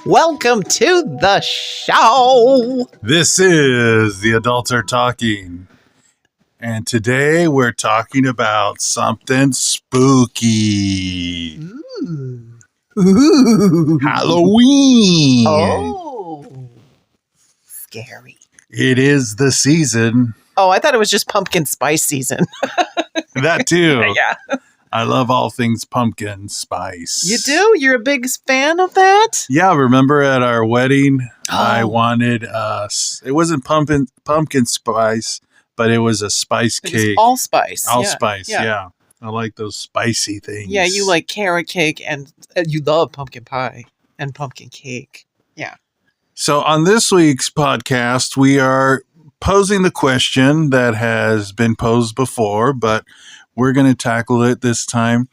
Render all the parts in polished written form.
Welcome to the show. This is The Adults Are Talking. And today we're talking about something spooky. Ooh. Halloween. Oh. Scary. It is the season. Oh, I thought it was just pumpkin spice season. That too. Yeah. I love all things pumpkin spice. You do? You're a big fan of that? Yeah, remember at our wedding, I wanted, it wasn't pumpkin spice, but it was a spice It cake. was allspice. Allspice, yeah. I like those spicy things. Yeah, you like carrot cake and you love pumpkin pie and pumpkin cake. Yeah. So on this week's podcast, we are posing the question that has been posed before, but we're going to tackle it this time.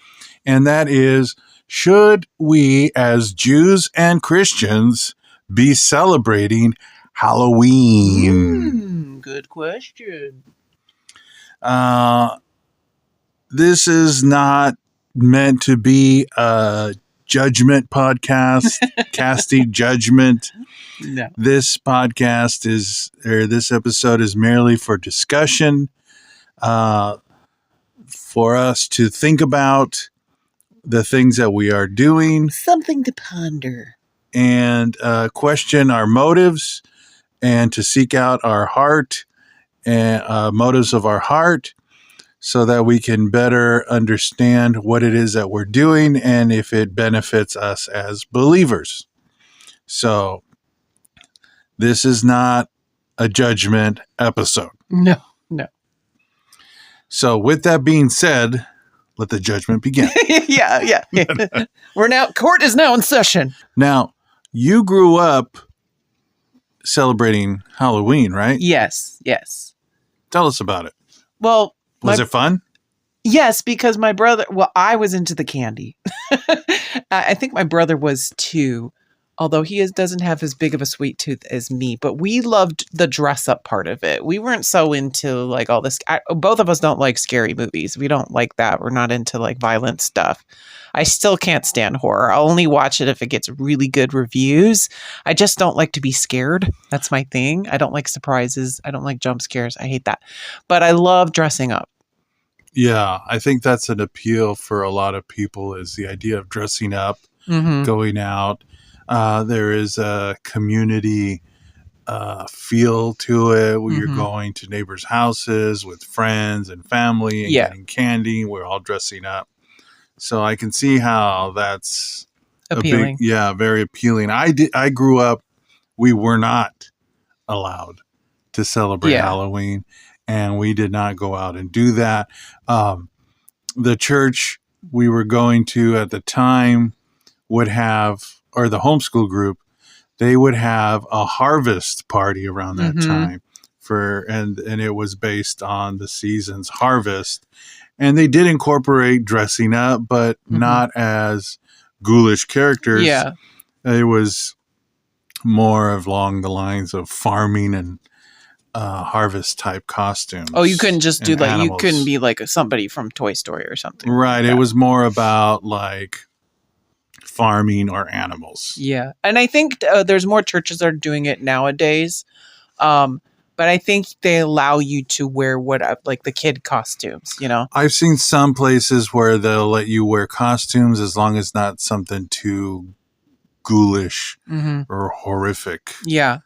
And that is, should we as Jews and Christians be celebrating Halloween? Good question. This is not meant to be a judgment podcast, casting judgment. No. This podcast this episode is merely for discussion, for us to think about the things that we are doing. Something to ponder. And question our motives and to seek out our heart and motives of our heart so that we can better understand what it is that we're doing and if it benefits us as believers. So this is not a judgment episode. No. So with that being said, let the judgment begin. Yeah. Court is now in session. Now, you grew up celebrating Halloween, right? Yes. Tell us about it. Well, Was it fun? Yes, because my brother, I was into the candy. I think my brother was too, although he doesn't have as big of a sweet tooth as me, but we loved the dress up part of it. We weren't so into like all this. Both of us don't like scary movies. We don't like that. We're not into like violent stuff. I still can't stand horror. I'll only watch it if it gets really good reviews. I just don't like to be scared. That's my thing. I don't like surprises. I don't like jump scares. I hate that. But I love dressing up. Yeah, I think that's an appeal for a lot of people is the idea of dressing up, going out. There is a community feel to it where you're going to neighbors' houses with friends and family and getting candy. We're all dressing up. So I can see how that's appealing. Very appealing. I grew up, we were not allowed to celebrate Halloween, and we did not go out and do that. The church we were going to at the time would have, or the homeschool group, they would have a harvest party around that time and it was based on the season's harvest. And they did incorporate dressing up, but not as ghoulish characters. Yeah. It was more of along the lines of farming and harvest type costumes. Oh, you couldn't just do like, animals. you couldn't be like somebody from Toy Story or something. Right. It was more about like farming or animals. Yeah. And I think there's more churches that are doing it nowadays. But I think they allow you to wear like the kid costumes, you know? I've seen some places where they'll let you wear costumes as long as not something too ghoulish or horrific. Yeah.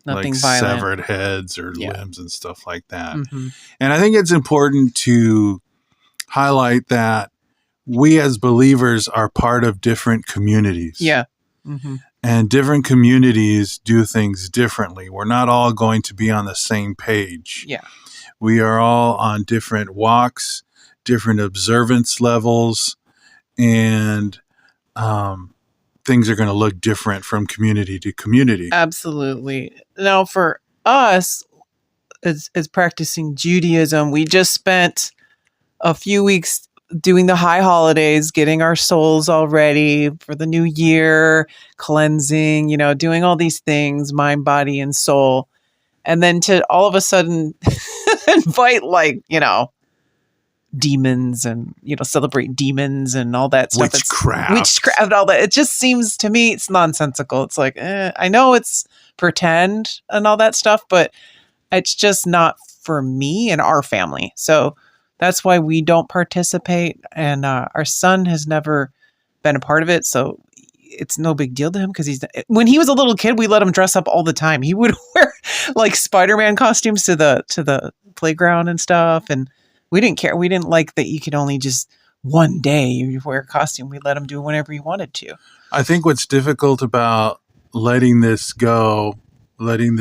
Nothing like violent. Severed heads or limbs and stuff like that. And I think it's important to highlight that we as believers are part of different communities. Yeah. And different communities do things differently. We're not all going to be on the same page. Yeah. We are all on different walks, different observance levels, and things are going to look different from community to community. Absolutely. Now, for us, as practicing Judaism, we just spent a few weeks doing the high holidays, getting our souls all ready for the new year, cleansing, doing all these things, mind, body, and soul. And then to all of a sudden invite demons and, celebrate demons and all that stuff. Witchcraft. And all that. It just seems to me it's nonsensical. It's like, I know it's pretend and all that stuff, but it's just not for me and our family. So that's why we don't participate. And our son has never been a part of it. So it's no big deal to him because when he was a little kid, we let him dress up all the time. He would wear like Spider-Man costumes to the playground and stuff. And we didn't care. We didn't like that you could only just one day you wear a costume. We let him do whenever he wanted to. I think what's difficult about letting this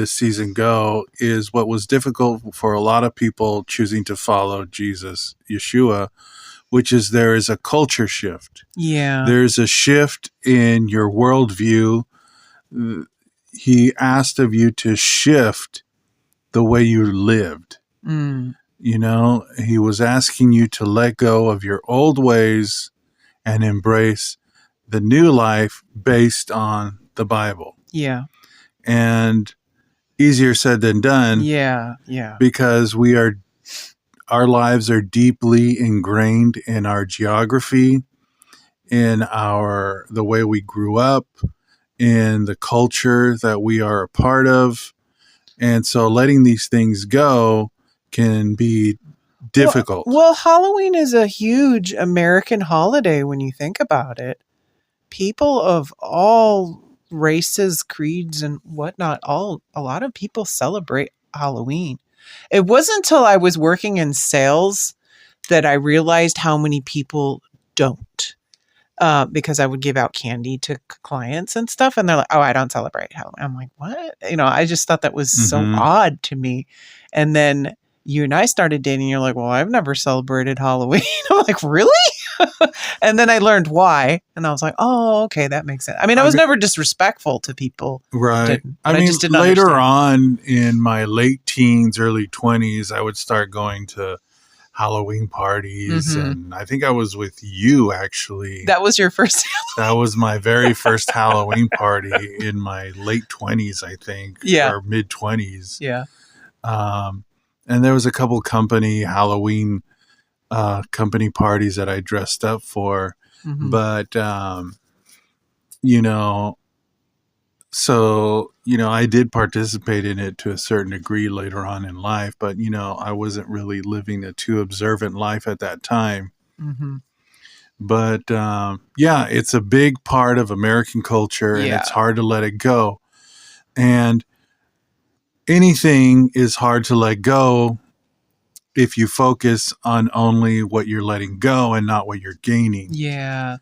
season go is what was difficult for a lot of people choosing to follow Jesus, Yeshua, which is there is a culture shift. Yeah. There's a shift in your worldview. He asked of you to shift the way you lived. He was asking you to let go of your old ways and embrace the new life based on the Bible. Yeah. And easier said than done. Yeah. Because our lives are deeply ingrained in our geography, in the way we grew up, in the culture that we are a part of. And so letting these things go can be difficult. Well, Halloween is a huge American holiday when you think about it. People of all races, creeds, and whatnot, a lot of people celebrate Halloween. It wasn't until I was working in sales that I realized how many people don't. Because I would give out candy to clients and stuff, and they're like, "Oh, I don't celebrate Halloween." I'm like, "What?" I just thought that was so odd to me. And then you and I started dating. You're like, "Well, I've never celebrated Halloween." I'm like, "Really?" And then I learned why, and I was like, "Oh, okay, that makes sense." I was never disrespectful to people, right? I just didn't later understand. on in my late teens, early 20s, I would start going to Halloween parties, and I think I was with you actually. That was your first. That was my very first Halloween party in my late 20s, I think, or mid 20s. Yeah. And there was a couple Halloween company parties that I dressed up for, but I did participate in it to a certain degree later on in life, but I wasn't really living a too observant life at that time. But it's a big part of American culture, and it's hard to let it go. And anything is hard to let go if you focus on only what you're letting go and not what you're gaining. Yeah.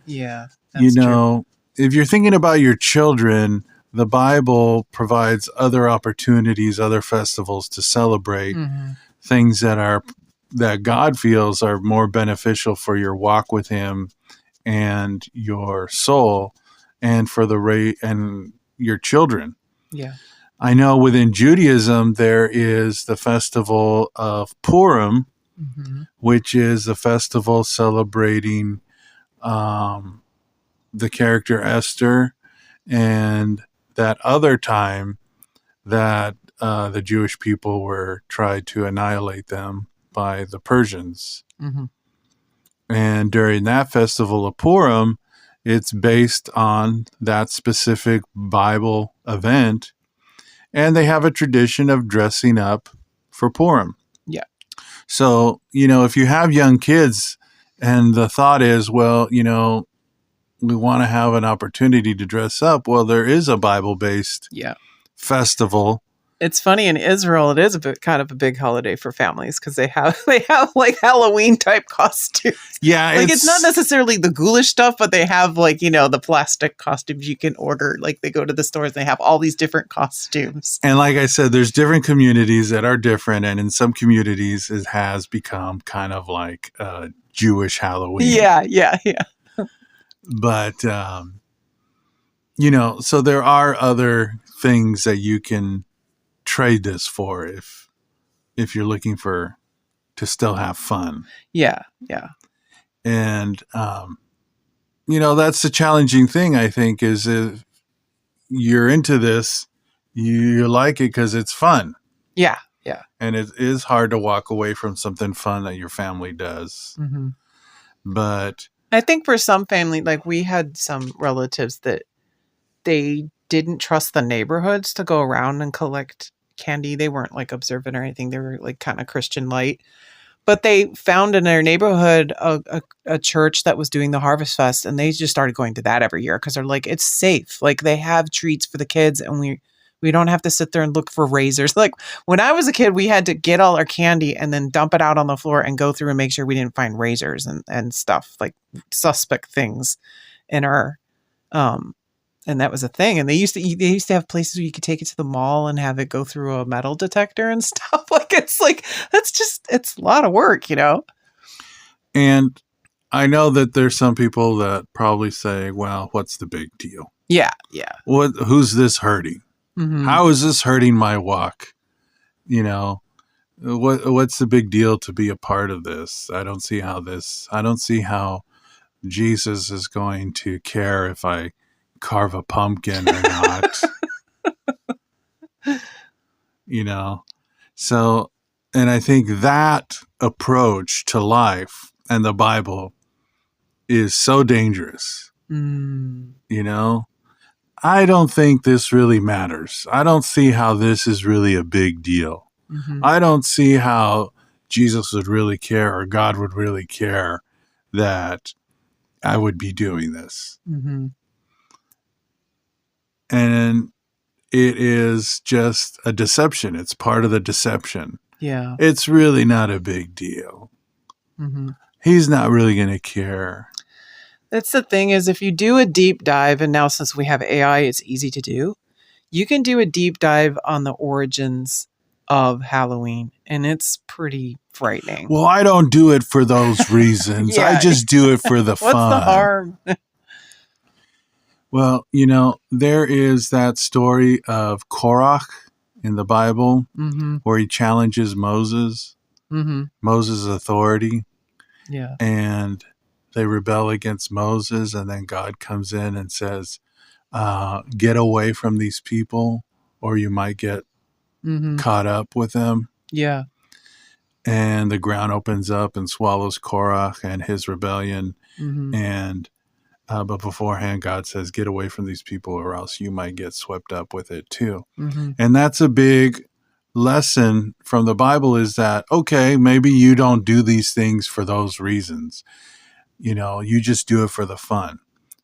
That's true. If you're thinking about your children, the Bible provides other opportunities, other festivals to celebrate things that God feels are more beneficial for your walk with Him and your soul, and for and your children. Yeah. I know within Judaism there is the festival of Purim, which is the festival celebrating the character Esther, and that other time that the Jewish people were tried to annihilate them by the Persians. And during that festival of Purim, it's based on that specific Bible event, and they have a tradition of dressing up for Purim. Yeah. So, if you have young kids and the thought is, well, we want to have an opportunity to dress up. Well, there is a Bible-based festival. It's funny, in Israel, it is kind of a big holiday for families because they have like Halloween type costumes. Yeah, like it's not necessarily the ghoulish stuff, but they have like the plastic costumes you can order. Like they go to the stores, and they have all these different costumes. And like I said, there's different communities that are different, and in some communities, it has become kind of like Jewish Halloween. Yeah. But so there are other things that you can trade this for if you're looking to still have fun. Yeah. And that's the challenging thing, I think, is if you're into this, you like it because it's fun. Yeah. Yeah. And it is hard to walk away from something fun that your family does. Mm-hmm. But I think for some family, like we had some relatives that they didn't trust the neighborhoods to go around and collect candy. They weren't like observant or anything. They were like kind of Christian light. But they found in their neighborhood a church that was doing the Harvest Fest, and they just started going to that every year because they're like, it's safe. Like they have treats for the kids, and we don't have to sit there and look for razors. Like when I was a kid, we had to get all our candy and then dump it out on the floor and go through and make sure we didn't find razors and stuff like suspect things in our and that was a thing. And they used to have places where you could take it to the mall and have it go through a metal detector and stuff. It's a lot of work, you know? And I know that there's some people that probably say, well, what's the big deal? Yeah. Yeah. Who's this hurting? Mm-hmm. How is this hurting my walk? You know, what's the big deal to be a part of this? I don't see how Jesus is going to care if I carve a pumpkin or not. You know, so, and I think that approach to life and the Bible is so dangerous. Mm. You know, I don't think this really matters. I don't see how this is really a big deal. Mm-hmm. I don't see how Jesus would really care or God would really care that I would be doing this. Mm-hmm. And it is just a deception. It's part of the deception. Yeah. It's really not a big deal. Mm-hmm. He's not really going to care. That's the thing is if you do a deep dive, and now since we have AI, it's easy to do. You can do a deep dive on the origins of Halloween, and it's pretty frightening. Well, I don't do it for those reasons. Yeah. I just do it for the fun. What's the harm? Well, you know, there is that story of Korach in the Bible Mm-hmm. where he challenges Moses, Mm-hmm. Moses' authority, Yeah. and they rebel against Moses, and then God comes in and says, get away from these people or you might get Mm-hmm. caught up with them. Yeah. And the ground opens up and swallows Korach and his rebellion. Mm-hmm. And but beforehand, God says, get away from these people or else you might get swept up with it too. Mm-hmm. And that's a big lesson from the Bible is that, okay, maybe you don't do these things for those reasons. You know, you just do it for the fun.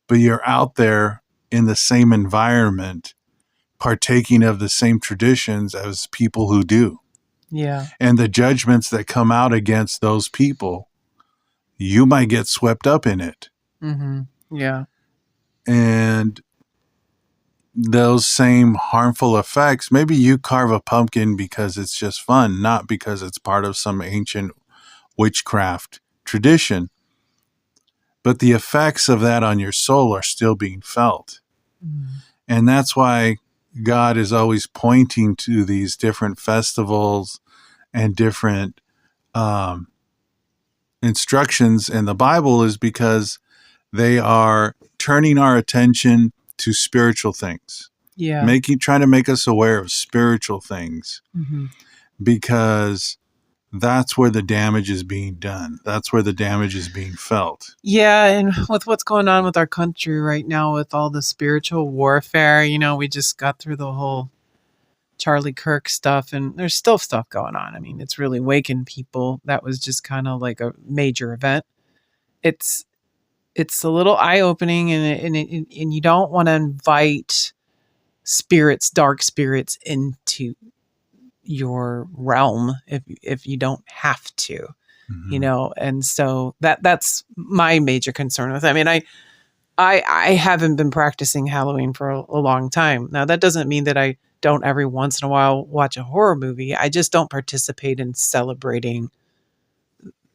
But you're out there in the same environment, partaking of the same traditions as people who do. Yeah. And the judgments that come out against those people, you might get swept up in it. Mm-hmm. Yeah. And those same harmful effects, maybe you carve a pumpkin because it's just fun, not because it's part of some ancient witchcraft tradition. But the effects of that on your soul are still being felt. Mm. And that's why God is always pointing to these different festivals and different instructions in the Bible is because they are turning our attention to spiritual things. Yeah. Trying to make us aware of spiritual things. Mm-hmm. Because that's where the damage is being done. That's where the damage is being felt. Yeah, and with what's going on with our country right now with all the spiritual warfare, you know, we just got through the whole Charlie Kirk stuff, and there's still stuff going on. I mean, it's really waking people. That was just kind of like a major event. It's a little eye-opening, and you don't want to invite dark spirits into your realm if you don't have to. Mm-hmm. You know, and so that's my major concern with it. I mean, I haven't been practicing Halloween for a long time. Now, that doesn't mean that I don't every once in a while watch a horror movie. I just don't participate in celebrating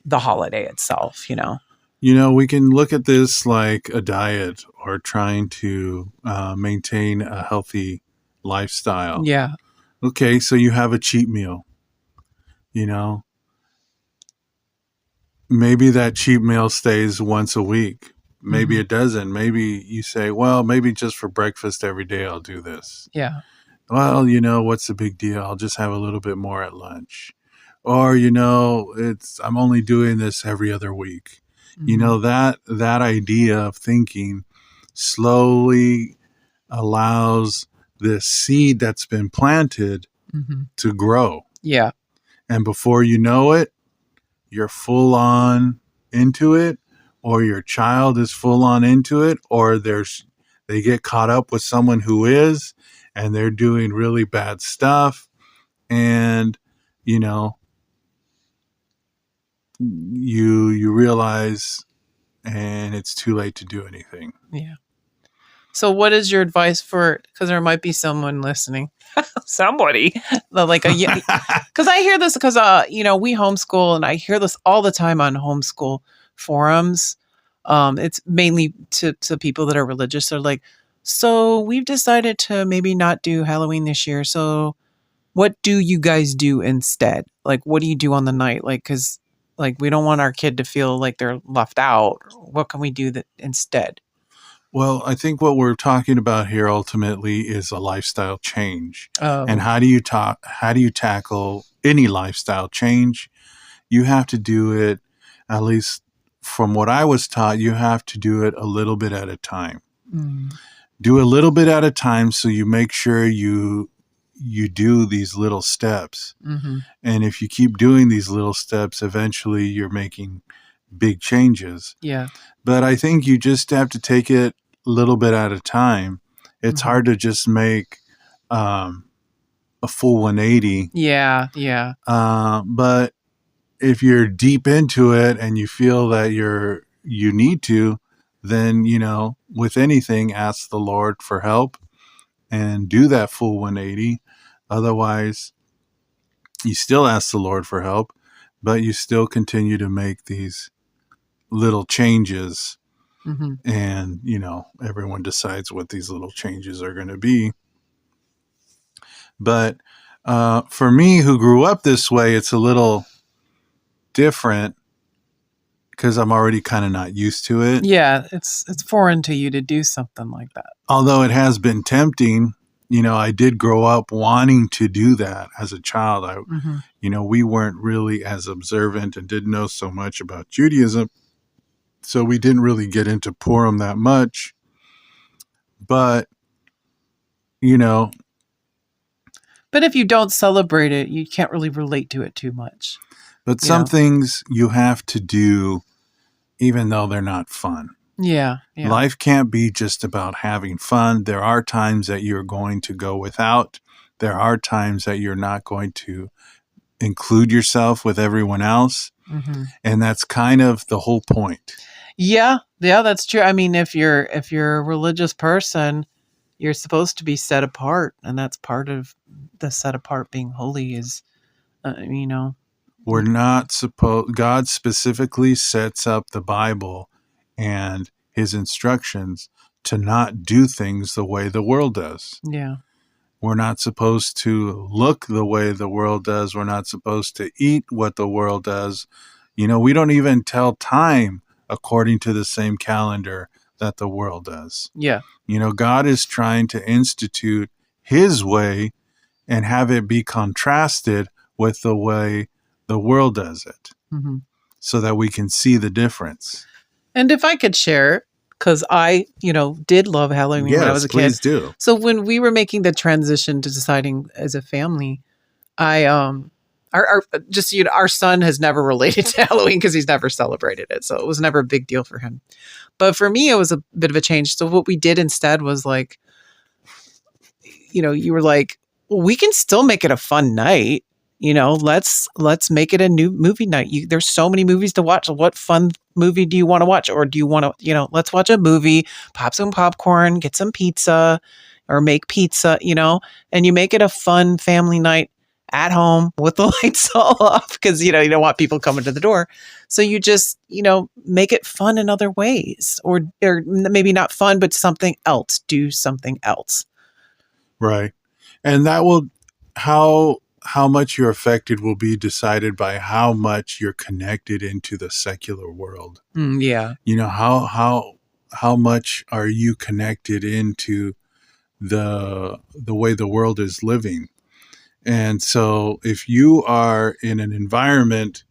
the holiday itself, you know? You know, we can look at this like a diet or trying to maintain a healthy lifestyle. Yeah. Okay, so you have a cheat meal, you know? Maybe that cheat meal stays once a week. Maybe it doesn't. Maybe you say, well, maybe just for breakfast every day I'll do this. Yeah. well, what's the big deal? I'll just have a little bit more at lunch. Or, I'm only doing this every other week. Mhm. That idea of thinking slowly allows this seed that's been planted Mhm. to grow. Yeah. And before you know it, you're full on into it, or your child is full on into it, or they get caught up with someone who is, and they're doing really bad stuff. And, you know, you realize, and it's too late to do anything. Yeah. So what is your advice for, because there might be someone listening, somebody like because I hear this because we homeschool and I hear this all the time on homeschool forums. It's mainly to people that are religious. They're like, so we've decided to maybe not do Halloween this year. So what do you guys do instead? Like, what do you do on the night? Like, because like we don't want our kid to feel like they're left out. What can we do that instead? Well, I think what we're talking about here ultimately is a lifestyle change. And Oh. how do you tackle any lifestyle change? You have to do it, at least from what I was taught, you have to do it a little bit at a time. Mm. Do a little bit at a time so you make sure you do these little steps. Mm-hmm. And if you keep doing these little steps, eventually you're making big changes. Yeah. But I think you just have to take it a little bit at a time. It's Mhm. hard to just make a full 180. Yeah. Yeah. But if you're deep into it and you feel that you need to, then, with anything, ask the Lord for help and do that full 180. Otherwise, you still ask the Lord for help, but you still continue to make these little changes. Mm-hmm. And, everyone decides what these little changes are going to be. But for me, who grew up this way, it's a little different because I'm already kind of not used to it. Yeah. It's foreign to you to do something like that. Although it has been tempting, I did grow up wanting to do that as a child. Mm-hmm. We weren't really as observant and didn't know so much about Judaism. So we didn't really get into Purim that much. But, you know, But if you don't celebrate it, you can't really relate to it too much. but some things you have to do even though they're not fun. Yeah. Yeah. Life can't be just about having fun. There are times that you're going to go without. There are times that you're not going to include yourself with everyone else. Mm-hmm. And that's kind of the whole point. Yeah. Yeah. That's true. I mean, if you're a religious person, you're supposed to be set apart, and that's part of the set apart being holy is, We're not supposed, God specifically sets up the Bible and his instructions to not do things the way the world does. Yeah. We're not supposed to look the way the world does. We're not supposed to eat what the world does. We don't even tell time according to the same calendar that the world does. Yeah. God is trying to institute his way and have it be contrasted with the way the world does it, Mm-hmm. so that we can see the difference. And if I could share, because I, did love Halloween when I was a kid. Please do. So when we were making the transition to deciding as a family, I our son has never related to Halloween because he's never celebrated it, so it was never a big deal for him. But for me, it was a bit of a change. So what we did instead was like, you were like, well, we can still make it a fun night. Let's make it a new movie night. There's so many movies to watch. What fun movie do you want to watch? Or do you want to, let's watch a movie, pop some popcorn, get some pizza or make pizza, and you make it a fun family night at home with the lights all off because, you don't want people coming to the door. So you just, make it fun in other ways or maybe not fun, but something else, do something else. Right. And that will, how much you're affected will be decided by how much you're connected into the secular world. Yeah. How much are you connected into the way the world is living. And so if you are in an environment,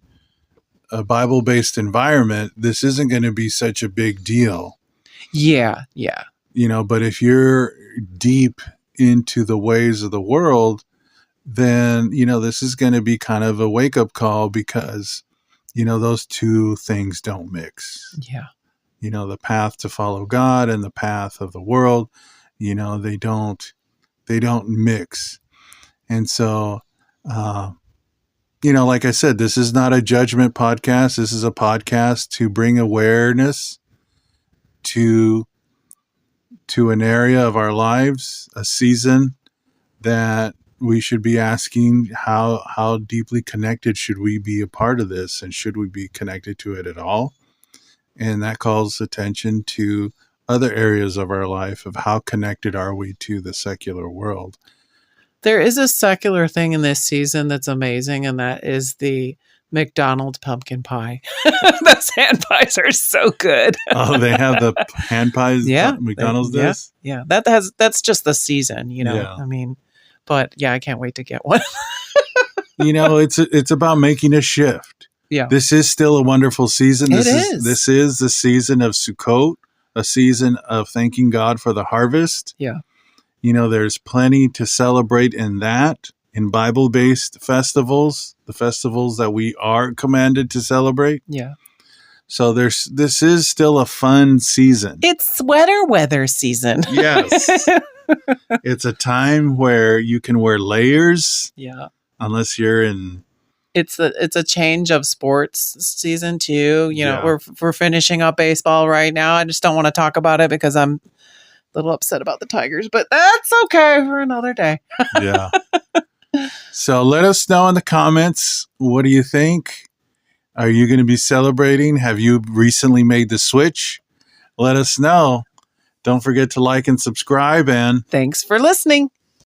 a Bible-based environment, this isn't going to be such a big deal. Yeah. But if you're deep into the ways of the world, then, this is going to be kind of a wake-up call, because, those two things don't mix. Yeah. The path to follow God and the path of the world, they don't mix. And so, like I said, this is not a judgment podcast. This is a podcast to bring awareness to an area of our lives, a season that we should be asking, how deeply connected should we be a part of this, and should we be connected to it at all? And that calls attention to other areas of our life, of how connected are we to the secular world. There is a secular thing in this season that's amazing, and that is the McDonald's pumpkin pie. Those hand pies are so good. Oh, they have the hand pies? Yeah. McDonald's does? Yeah. That's just the season, Yeah. I mean, but yeah, I can't wait to get one. It's about making a shift. Yeah. This is still a wonderful season. This is. This is the season of Sukkot, a season of thanking God for the harvest. Yeah. There's plenty to celebrate in that, in Bible-based festivals, the festivals that we are commanded to celebrate. Yeah. So this is still a fun season. It's sweater weather season. Yes. It's a time where you can wear layers. Yeah. Unless you're in... It's a change of sports season too. Yeah. We're finishing up baseball right now. I just don't want to talk about it because I'm a little upset about the Tigers, but that's okay for another day. Yeah. So let us know in the comments. What do you think? Are you going to be celebrating? Have you recently made the switch? Let us know. Don't forget to like and subscribe, and thanks for listening.